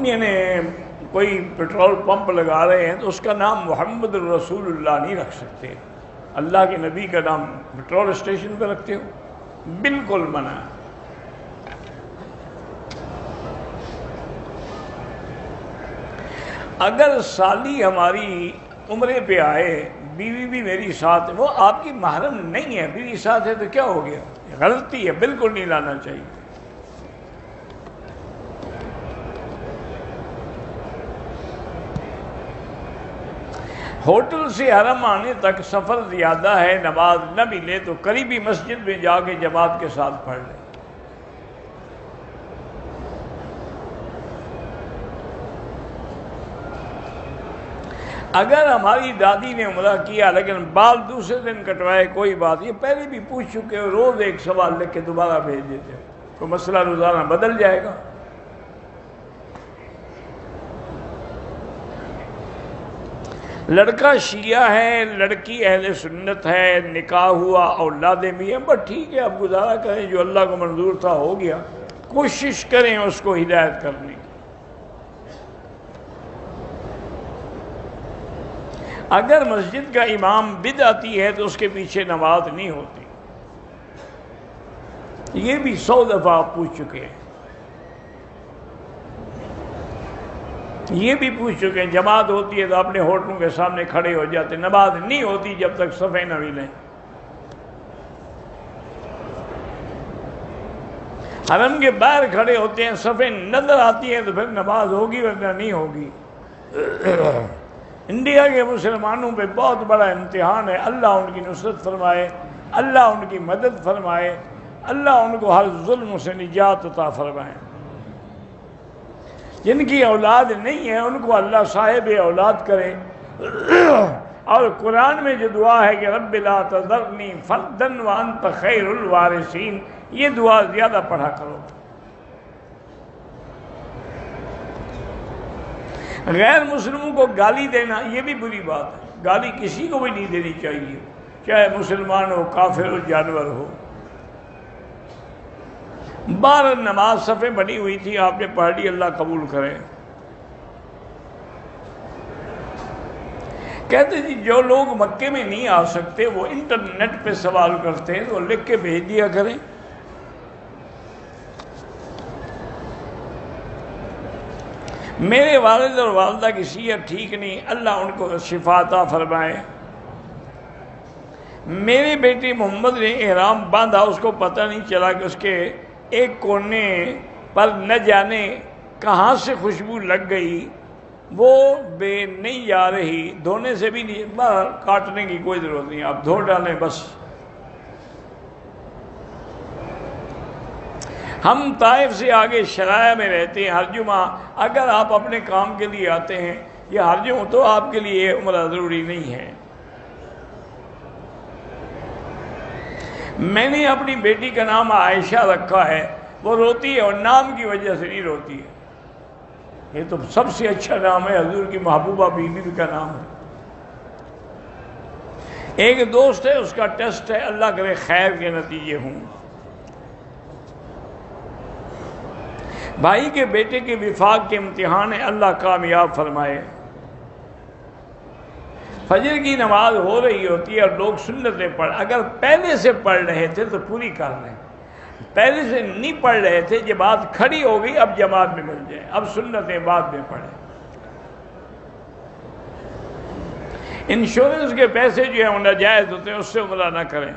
یعنی کوئی petrol pump لگا رہے ہیں تو اس کا نام محمد الرسول اللہ نہیں رکھ سکتے. اللہ کے نبی کا نام پیٹرول اسٹیشن پہ رکھتے ہو، بالکل منع. اگر سالی ہماری عمرے پہ آئے، بیوی بھی میری ساتھ، وہ آپ کی محرم نہیں ہے، بیوی ساتھ ہے تو کیا ہو گیا؟ غلطی ہے، بالکل نہیں لانا چاہیے. ہوٹل سے حرم آنے تک سفر زیادہ ہے، نماز نہ ملے تو قریبی مسجد میں جا کے جماعت کے ساتھ پڑھ لیں. اگر ہماری دادی نے عمرہ کیا لیکن بال دوسرے دن کٹوائے، کوئی بات، یہ پہلے بھی پوچھ چکے ہو، روز ایک سوال لکھ کے دوبارہ بھیج دیتے ہو، تو مسئلہ روزانہ بدل جائے گا. لڑکا شیعہ ہے، لڑکی اہل سنت ہے، نکاح ہوا، اولادیں بھی ہیں، بس ٹھیک ہے، اب گزارا کریں، جو اللہ کو منظور تھا ہو گیا، کوشش کریں اس کو ہدایت کرنے کی. اگر مسجد کا امام بدعتی ہے تو اس کے پیچھے نماز نہیں ہوتی. یہ بھی 100 دفعہ آپ پوچھ چکے ہیں، یہ بھی پوچھ چکے ہیں. جماعت ہوتی ہے تو اپنے ہوٹلوں کے سامنے کھڑے ہو جاتے، نماز نہیں ہوتی جب تک صفیں نہ ملیں. حرم کے باہر کھڑے ہوتے ہیں، صفیں نظر آتی ہیں تو پھر نماز ہوگی ورنہ نہیں ہوگی. انڈیا کے مسلمانوں پہ بہت بڑا امتحان ہے. اللہ ان کی نصرت فرمائے، اللہ ان کی مدد فرمائے، اللہ ان کو ہر ظلم سے نجات عطا فرمائے. جن کی اولاد نہیں ہے ان کو اللہ صاحب اولاد کرے. اور قرآن میں جو دعا ہے کہ رب لا تذرنی فردا وانت خیر الوارثین، یہ دعا زیادہ پڑھا کرو. غیر مسلموں کو گالی دینا یہ بھی بری بات ہے. گالی کسی کو بھی نہیں دینی چاہیے، چاہے مسلمان ہو، کافر ہو، جانور ہو. بار نماز صفیں بنی ہوئی تھی، آپ نے پڑھ لی، اللہ قبول کرے. کہتے جی جو لوگ مکے میں نہیں آ سکتے وہ انٹرنیٹ پہ سوال کرتے ہیں تو لکھ کے بھیج دیا کریں. میرے والد اور والدہ کی صحت ٹھیک نہیں، اللہ ان کو شفا عطا فرمائے. میرے بیٹے محمد نے احرام باندھا، اس کو پتہ نہیں چلا کہ اس کے ایک کونے پر نہ جانے کہاں سے خوشبو لگ گئی، وہ بے نہیں جا رہی، دھونے سے بھی نہیں، باہر کاٹنے کی کوئی ضرورت نہیں، آپ دھو ڈالیں بس. ہم طائف سے آگے شرائع میں رہتے ہیں. ہر جمعہ اگر آپ اپنے کام کے لیے آتے ہیں یہ ہر جمعہ تو آپ کے لیے عمرہ ضروری نہیں ہے. میں نے اپنی بیٹی کا نام عائشہ رکھا ہے، وہ روتی ہے اور نام کی وجہ سے نہیں روتی ہے. یہ تو سب سے اچھا نام ہے، حضور کی محبوبہ بیوی کا نام ہے. ایک دوست ہے، اس کا ٹیسٹ ہے، اللہ کرے خیر کے نتیجے ہوں. بھائی کے بیٹے کے وفاق کے امتحان ہے، اللہ کامیاب فرمائے. فجر کی نماز ہو رہی ہوتی ہے اور لوگ سنتیں پڑھ، اگر پہلے سے پڑھ رہے تھے تو پوری کر لیں. پہلے سے نہیں پڑھ رہے تھے، جماعت کھڑی ہو گئی، اب جماعت میں مل جائے، اب سنتیں بعد میں پڑھیں. انشورنس کے پیسے جو ہیں وہ ناجائز ہوتے ہیں، اس سے عمرہ نہ کریں.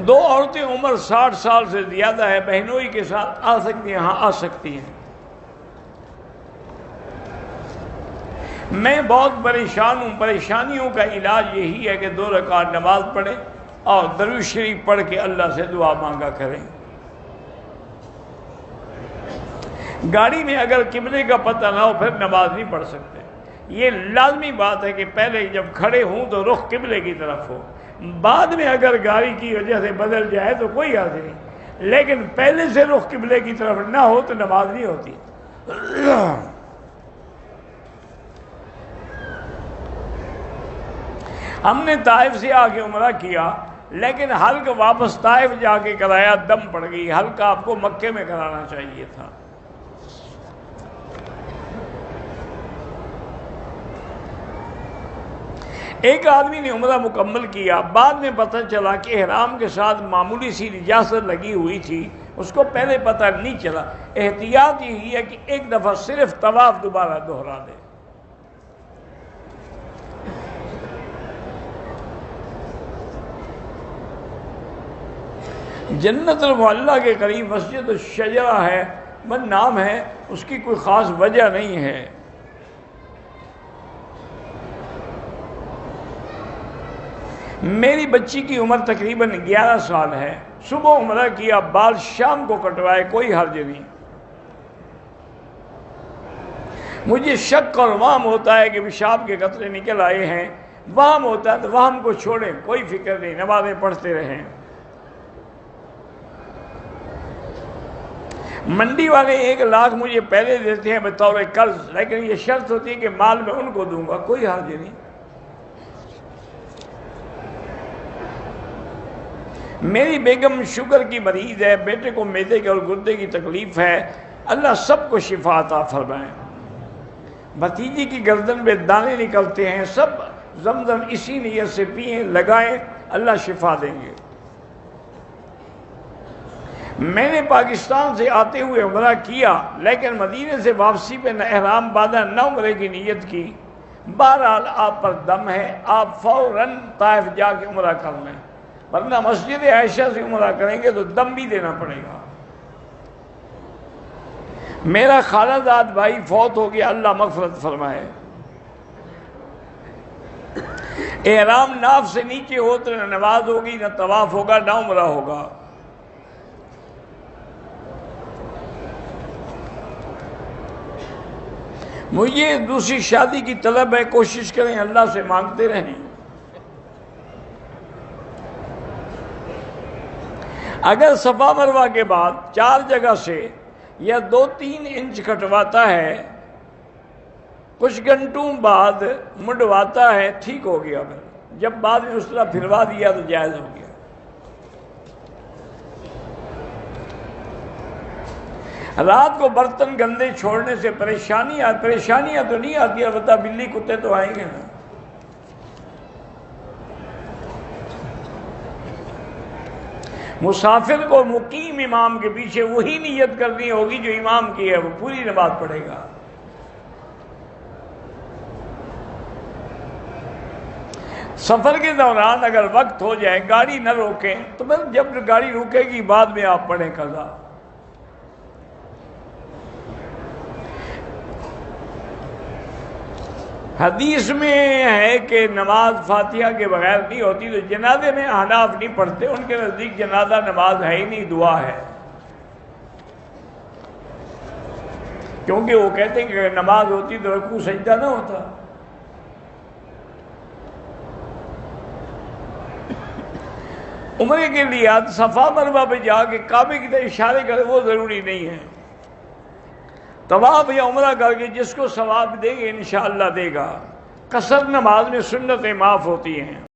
2 عورتیں عمر 60 سال سے زیادہ ہے، بہنوئی کے ساتھ آ سکتی ہیں؟ ہاں آ سکتی ہیں. میں بہت پریشان ہوں، پریشانیوں کا علاج یہی ہے کہ 2 رکعت نماز پڑھیں اور درود شریف پڑھ کے اللہ سے دعا مانگا کریں. گاڑی میں اگر قبلے کا پتہ نہ ہو پھر نماز نہیں پڑھ سکتے. یہ لازمی بات ہے کہ پہلے جب کھڑے ہوں تو رخ قبلے کی طرف ہو. بعد میں اگر گاڑی کی وجہ سے بدل جائے تو کوئی حرج نہیں، لیکن پہلے سے رخ قبلے کی طرف نہ ہو تو نماز نہیں ہوتی. ہم نے طائف سے آ کے عمرہ کیا، لیکن حلق واپس طائف جا کے کرایا، دم پڑ گئی. حلق آپ کو مکے میں کرانا چاہیے تھا. ایک آدمی نے عمرہ مکمل کیا، بعد میں پتہ چلا کہ احرام کے ساتھ معمولی سی نجاست لگی ہوئی تھی، اس کو پہلے پتہ نہیں چلا۔ احتیاط یہی ہے کہ ایک دفعہ صرف طواف دوبارہ دہرا دے۔ جنت المعلیٰ کے قریب مسجد الشجرہ ہے، من نام ہے، اس کی کوئی خاص وجہ نہیں ہے۔ میری بچی کی عمر تقریباً 11 سال ہے، صبح عمرہ کیا، بال شام کو کٹوائے، کوئی حرج نہیں۔ مجھے شک اور وہم ہوتا ہے کہ پیشاب کے قطرے نکل آئے ہیں، وہم ہوتا ہے تو وہم کو چھوڑیں، کوئی فکر نہیں، نمازیں پڑھتے رہیں۔ منڈی والے 1 لاکھ مجھے پہلے دیتے ہیں بطور قرض، لیکن یہ شرط ہوتی ہے کہ مال میں ان کو دوں گا، کوئی حرج نہیں۔ میری بیگم شوگر کی مریض ہے، بیٹے کو معدے کے اور گردے کی تکلیف ہے، اللہ سب کو شفا عطا فرمائے۔ بھتیجی کی گردن پہ دانے نکلتے ہیں، سب زمزم اسی نیت سے پئیں، لگائیں، اللہ شفا دیں گے۔ میں نے پاکستان سے آتے ہوئے عمرہ کیا، لیکن مدینے سے واپسی پہ نہ احرام باندھا نہ عمرے کی نیت کی۔ بہرحال آپ پر دم ہے، آپ فوراً طائف جا کے عمرہ کر لیں، ورنہ مسجد عائشہ سے عمرہ کریں گے تو دم بھی دینا پڑے گا۔ میرا خالہ زاد بھائی فوت ہو گیا، اللہ مغفرت فرمائے۔ احرام ناف سے نیچے ہو تو نہ نماز ہوگی، نہ طواف ہوگا، نہ عمرہ ہوگا۔ مجھے دوسری شادی کی طلب ہے، کوشش کریں، اللہ سے مانگتے رہیں۔ اگر صفا مروہ کے بعد 4 جگہ سے یا 2-3 انچ کٹواتا ہے، کچھ گھنٹوں بعد منڈواتا ہے، ٹھیک ہو گیا۔ جب بعد میں اس طرح پھروا دیا تو جائز ہو گیا۔ رات کو برتن گندے چھوڑنے سے پریشانیاں تو نہیں آتی، البتہ بلی کتے تو آئیں گے نا۔ مسافر کو مقیم امام کے پیچھے وہی نیت کرنی ہوگی جو امام کی ہے، وہ پوری نماز پڑھے گا۔ سفر کے دوران اگر وقت ہو جائے، گاڑی نہ روکیں تو بس جب گاڑی روکے گی بعد میں آپ پڑھیں قضا۔ حدیث میں ہے کہ نماز فاتحہ کے بغیر نہیں ہوتی، تو جنازے میں احناف نہیں پڑھتے، ان کے نزدیک جنازہ نماز ہے ہی نہیں، دعا ہے۔ کیونکہ وہ کہتے ہیں کہ اگر نماز ہوتی تو رکوع سجدہ نہ ہوتا۔ عمرے کے لیے صفا مروہ پہ جا کے کعبے کی طرف اشارے کرے، وہ ضروری نہیں ہے۔ طواف یا عمرہ کر کے جس کو ثواب دے گے انشاءاللہ دے گا۔ قصر نماز میں سنتیں معاف ہوتی ہیں۔